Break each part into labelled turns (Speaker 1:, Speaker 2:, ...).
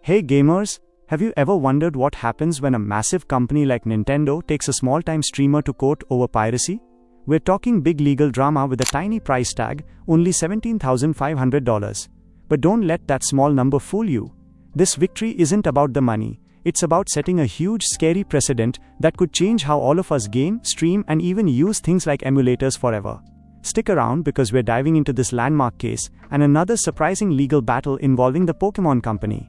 Speaker 1: Hey gamers, have you ever wondered what happens when a massive company like Nintendo takes a small-time streamer to court over piracy? We're talking big legal drama with a tiny price tag, only $17,500. But don't let that small number fool you. This victory isn't about the money, it's about setting a huge, scary precedent that could change how all of us game, stream, and even use things like emulators forever. Stick around because we're diving into this landmark case and another surprising legal battle involving the Pokémon company.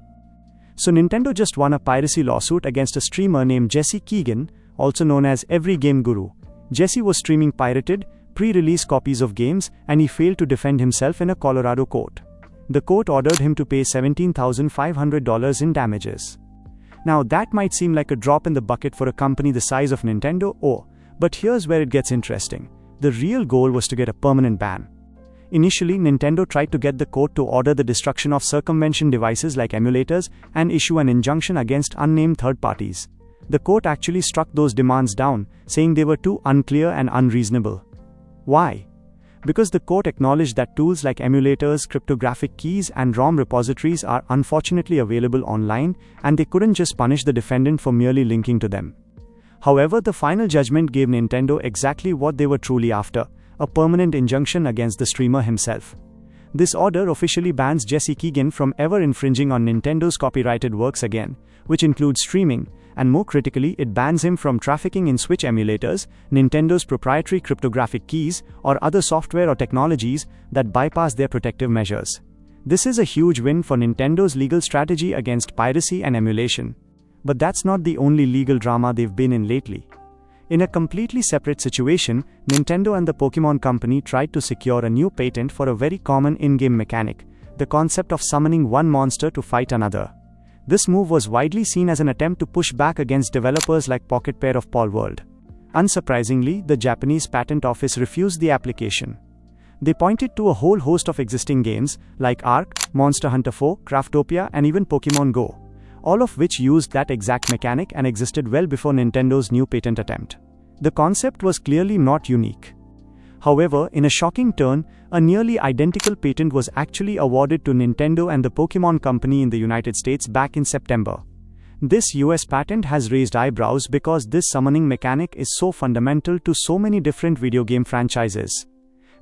Speaker 1: So Nintendo just won a piracy lawsuit against a streamer named Keighin, also known as EveryGameGuru. Jesse was streaming pirated, pre-release copies of games, and he failed to defend himself in a Colorado court. The court ordered him to pay $17,500 in damages. Now that might seem like a drop in the bucket for a company the size of Nintendo, but here's where it gets interesting. The real goal was to get a permanent ban. Initially, Nintendo tried to get the court to order the destruction of circumvention devices like emulators and issue an injunction against unnamed third parties. The court actually struck those demands down, saying they were too unclear and unreasonable. Why? Because the court acknowledged that tools like emulators, cryptographic keys, and ROM repositories are unfortunately available online, and they couldn't just punish the defendant for merely linking to them. However, the final judgment gave Nintendo exactly what they were truly after: a permanent injunction against the streamer himself. This order officially bans Keighin from ever infringing on Nintendo's copyrighted works again, which includes streaming, and more critically, it bans him from trafficking in Switch emulators, Nintendo's proprietary cryptographic keys, or other software or technologies that bypass their protective measures. This is a huge win for Nintendo's legal strategy against piracy and emulation. But that's not the only legal drama they've been in lately. In a completely separate situation, Nintendo and the Pokémon company tried to secure a new patent for a very common in-game mechanic, the concept of summoning one monster to fight another. This move was widely seen as an attempt to push back against developers like Pocket Pair of Palworld. Unsurprisingly, the Japanese Patent Office refused the application. They pointed to a whole host of existing games, like Ark, Monster Hunter 4, Craftopia, and even Pokémon Go, all of which used that exact mechanic and existed well before Nintendo's new patent attempt. The concept was clearly not unique. However, in a shocking turn, a nearly identical patent was actually awarded to Nintendo and the Pokémon company in the United States back in September. This US patent has raised eyebrows because this summoning mechanic is so fundamental to so many different video game franchises.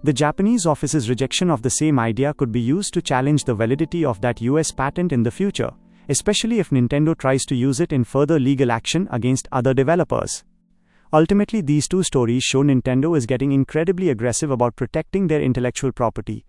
Speaker 1: The Japanese office's rejection of the same idea could be used to challenge the validity of that US patent in the future, especially if Nintendo tries to use it in further legal action against other developers. Ultimately, these two stories show Nintendo is getting incredibly aggressive about protecting their intellectual property,